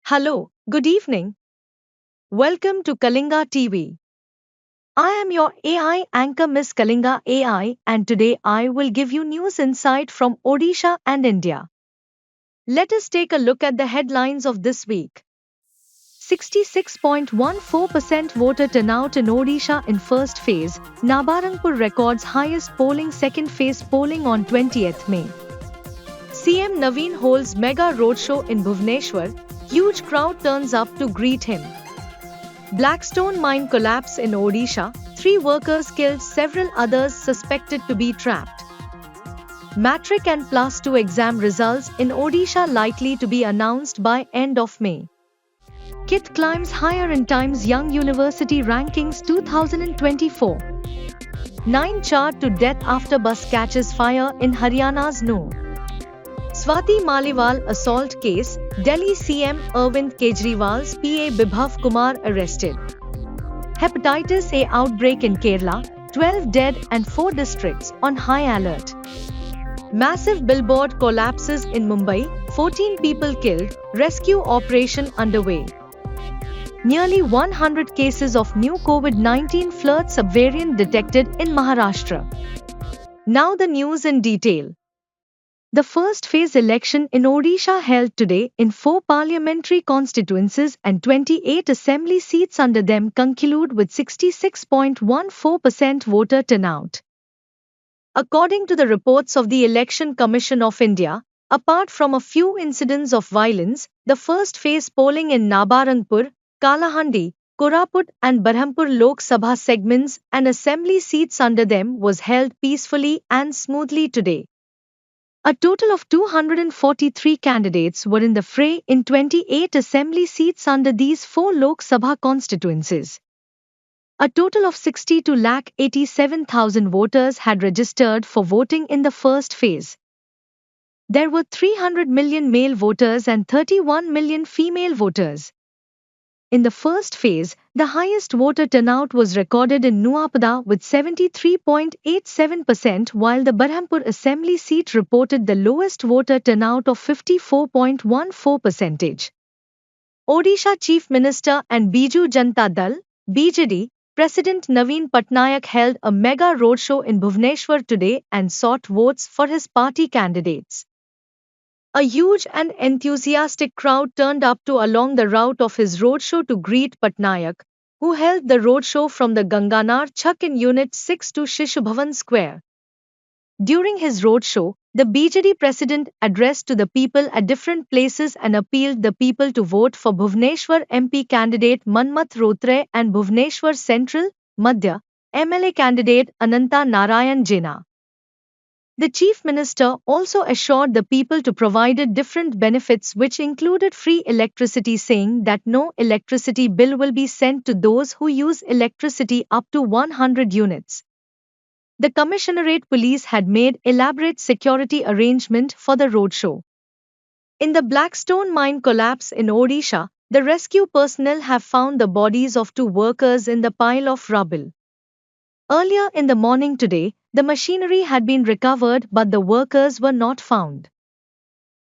Hello, good evening. Welcome to Kalinga TV. I am your AI anchor Miss Kalinga AI and today I will give you news insight from Odisha and India. Let us take a look at the headlines of this week. 66.14% voter turnout in Odisha in first phase. Nabarangpur records highest polling second phase polling on 20th May. CM Naveen holds mega roadshow in Bhubaneswar. Huge crowd turns up to greet him. Blackstone mine collapse in Odisha. 3 workers killed, several others suspected to be trapped. Matric and Plus 2 exam results in Odisha likely to be announced by end of May. KIT climbs higher in Times Young University Rankings 2024. 9 charred to death after bus catches fire in Haryana's Noor. Swati Maliwal assault case. Delhi CM Arvind Kejriwal's PA Bibhav Kumar arrested. Hepatitis A outbreak in Kerala. 12 dead and 4 districts on high alert. Massive billboard collapses in Mumbai. 14 people killed. Rescue operation underway. Nearly 100 cases of new COVID-19 flood subvariant detected in Maharashtra. Now the news in detail. The first phase election in Odisha held today in 4 parliamentary constituencies and 28 assembly seats under them conclude with 66.14% voter turnout. According to the reports of the Election Commission of India, apart from a few incidents of violence, the first phase polling in Nabarangpur, Kalahandi, Koraput and Berhampur Lok Sabha segments and assembly seats under them was held peacefully and smoothly today. A total of 243 candidates were in the fray in 28 assembly seats under these 4 Lok Sabha constituencies. A total of 62,87,000 voters had registered for voting in the first phase. There were 300 million male voters and 31 million female voters. In the first phase, the highest voter turnout was recorded in Nuapada with 73.87%, while the Berhampur assembly seat reported the lowest voter turnout of 54.14%. Odisha Chief Minister and Biju Janata Dal (BJD) President Naveen Patnaik held a mega roadshow in Bhubaneswar today and sought votes for his party candidates. A huge and enthusiastic crowd turned up to along the route of his roadshow to greet Patnaik, who held the roadshow from the Ganganar Chak in Unit 6 to Shishu Bhavan Square. During his roadshow, the BJD president addressed to the people at different places and appealed the people to vote for Bhubaneswar MP candidate Manmath Rotre and Bhubaneswar Central, Madhya, MLA candidate Ananta Narayan Jena. The Chief Minister also assured the people to provide different benefits which included free electricity, saying that no electricity bill will be sent to those who use electricity up to 100 units. The Commissionerate Police had made elaborate security arrangement for the roadshow. In the Blackstone mine collapse in Odisha, the rescue personnel have found the bodies of 2 workers in the pile of rubble. Earlier in the morning today, the machinery had been recovered but the workers were not found.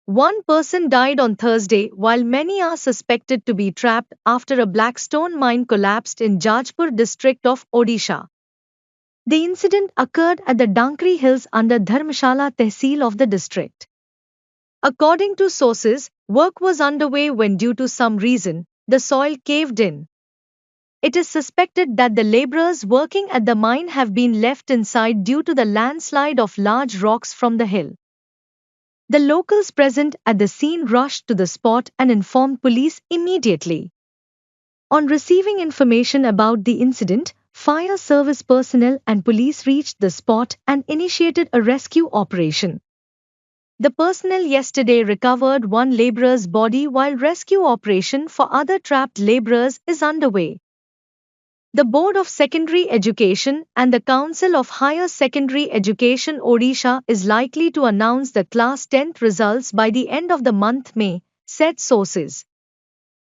1 person died on Thursday while many are suspected to be trapped after a Blackstone mine collapsed in Jajpur district of Odisha. The incident occurred at the Dankri Hills under Dharmshala Tehsil of the district. According to sources, work was underway when due to some reason, the soil caved in. It is suspected that the laborers working at the mine have been left inside due to the landslide of large rocks from the hill. The locals present at the scene rushed to the spot and informed police immediately. On receiving information about the incident, fire service personnel and police reached the spot and initiated a rescue operation. The personnel yesterday recovered 1 laborer's body while rescue operation for other trapped laborers is underway. The Board of Secondary Education and the Council of Higher Secondary Education Odisha is likely to announce the Class 10th results by the end of the month May, said sources.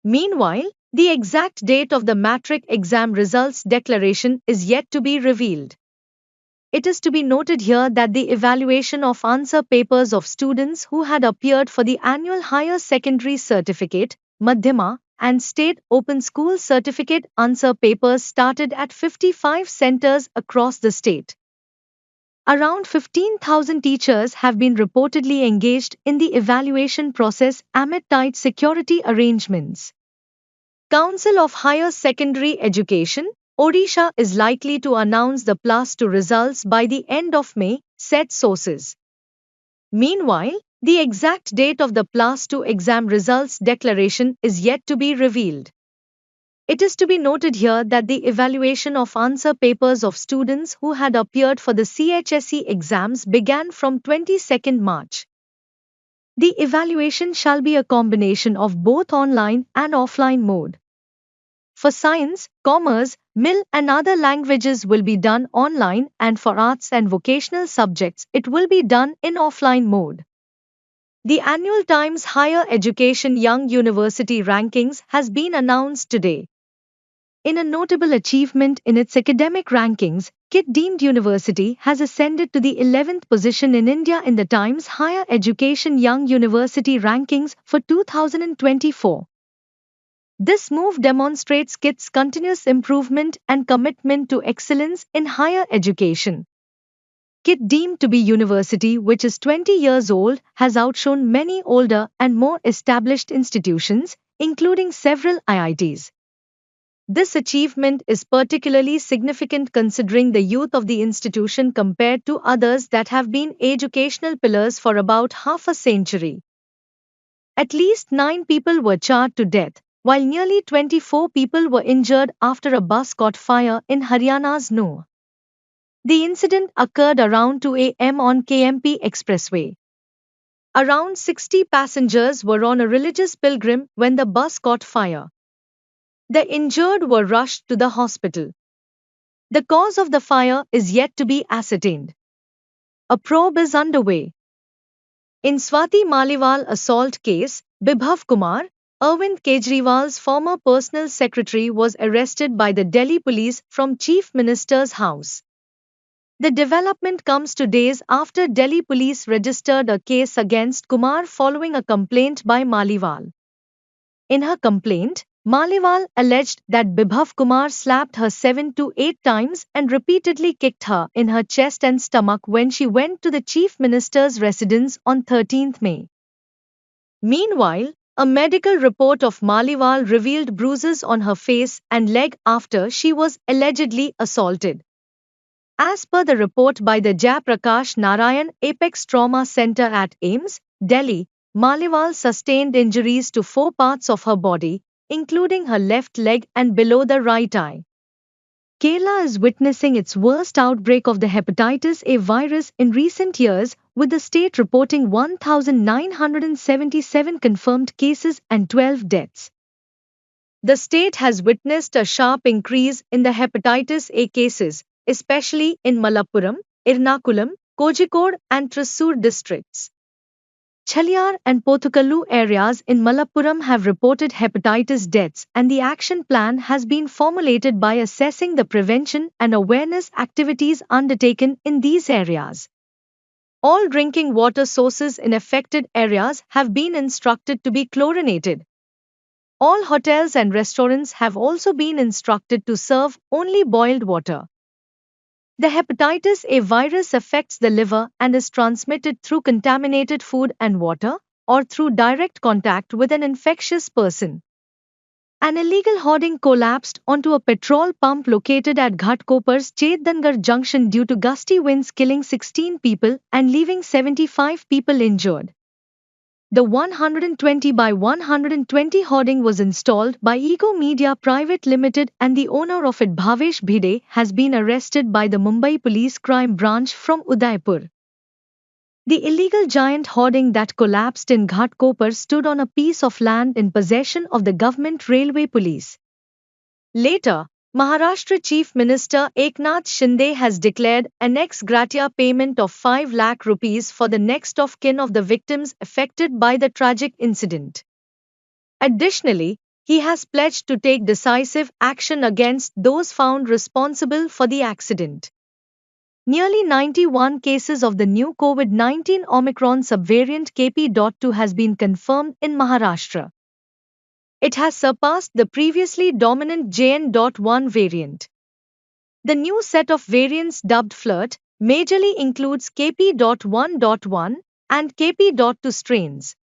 Meanwhile, the exact date of the matric exam results declaration is yet to be revealed. It is to be noted here that the evaluation of answer papers of students who had appeared for the annual higher secondary certificate Madhyama, and state open school certificate answer papers started at 55 centers across the state. Around 15,000 teachers have been reportedly engaged in the evaluation process amid tight security arrangements. Council of Higher Secondary Education, Odisha is likely to announce the Plus 2 results by the end of May, said sources. Meanwhile, the exact date of the Plus 2 exam results declaration is yet to be revealed. It is to be noted here that the evaluation of answer papers of students who had appeared for the CHSE exams began from 22nd March. The evaluation shall be a combination of both online and offline mode. For science, commerce, mill and other languages will be done online, and for arts and vocational subjects it will be done in offline mode. The annual Times Higher Education Young University Rankings has been announced today. In a notable achievement in its academic rankings, KIT deemed university has ascended to the 11th position in India in the Times Higher Education Young University Rankings for 2024. This move demonstrates KIT's continuous improvement and commitment to excellence in higher education. KIT, deemed to be university which is 20 years old, has outshone many older and more established institutions, including several IITs. This achievement is particularly significant considering the youth of the institution compared to others that have been educational pillars for about half a century. At least 9 people were charred to death, while nearly 24 people were injured after a bus caught fire in Haryana's Nuh. The incident occurred around 2 a.m. on KMP Expressway. Around 60 passengers were on a religious pilgrim when the bus caught fire. The injured were rushed to the hospital. The cause of the fire is yet to be ascertained. A probe is underway. In Swati Maliwal assault case, Bibhav Kumar, Arvind Kejriwal's former personal secretary, was arrested by the Delhi police from Chief Minister's house. The development comes 2 days after Delhi police registered a case against Kumar following a complaint by Maliwal. In her complaint, Maliwal alleged that Bibhav Kumar slapped her 7 to 8 times and repeatedly kicked her in her chest and stomach when she went to the Chief Minister's residence on 13th May. Meanwhile, a medical report of Maliwal revealed bruises on her face and leg after she was allegedly assaulted. As per the report by the Jayaprakash Narayan Apex Trauma Center at AIIMS, Delhi, Maliwal sustained injuries to 4 parts of her body, including her left leg and below the right eye. Kerala is witnessing its worst outbreak of the hepatitis A virus in recent years, with the state reporting 1,977 confirmed cases and 12 deaths. The state has witnessed a sharp increase in the hepatitis A cases, especially in Malappuram, Ernakulam, Kozhikode and Thrissur districts. Chaliyar and Pothukallu areas in Malappuram have reported hepatitis deaths, and the action plan has been formulated by assessing the prevention and awareness activities undertaken in these areas. All drinking water sources in affected areas have been instructed to be chlorinated. All hotels and restaurants have also been instructed to serve only boiled water. The hepatitis A virus affects the liver and is transmitted through contaminated food and water, or through direct contact with an infectious person. An illegal hoarding collapsed onto a petrol pump located at Ghatkopar's Chetdangarh junction due to gusty winds, killing 16 people and leaving 75 people injured. The 120 by 120 hoarding was installed by Ego Media Private Limited, and the owner of it, Bhavesh Bhide, has been arrested by the Mumbai Police Crime Branch from Udaipur. The illegal giant hoarding that collapsed in Ghatkopar stood on a piece of land in possession of the government railway police. Later, Maharashtra Chief Minister Eknath Shinde has declared an ex gratia payment of 5 lakh rupees for the next of kin of the victims affected by the tragic incident. Additionally, he has pledged to take decisive action against those found responsible for the accident. Nearly 91 cases of the new COVID-19 Omicron subvariant KP.2 has been confirmed in Maharashtra. It has surpassed the previously dominant JN.1 variant. The new set of variants dubbed Flirt majorly includes KP.1.1 and KP.2 strains.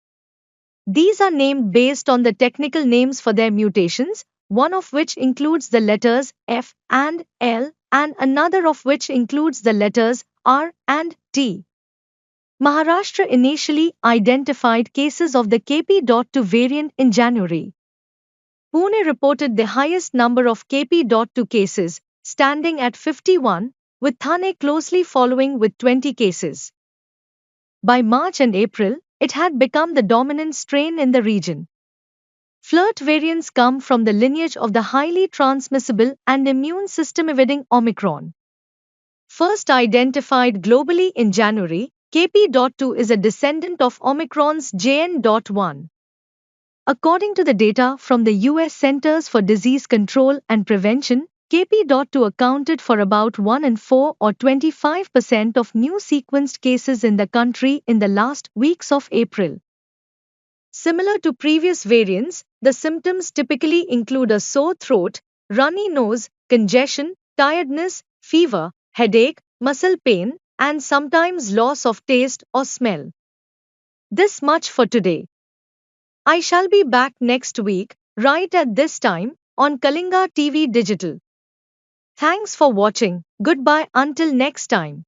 These are named based on the technical names for their mutations, one of which includes the letters F and L, and another of which includes the letters R and T. Maharashtra initially identified cases of the KP.2 variant in January. Pune reported the highest number of KP.2 cases, standing at 51, with Thane closely following with 20 cases. By March and April, it had become the dominant strain in the region. Flirt variants come from the lineage of the highly transmissible and immune system evading Omicron. First identified globally in January, KP.2 is a descendant of Omicron's JN.1. According to the data from the US Centers for Disease Control and Prevention, KP.2 accounted for about 1 in 4 or 25% of new sequenced cases in the country in the last weeks of April. Similar to previous variants, the symptoms typically include a sore throat, runny nose, congestion, tiredness, fever, headache, muscle pain, and sometimes loss of taste or smell. This much for today. I shall be back next week, right at this time, on Kalinga TV Digital. Thanks for watching. Goodbye until next time.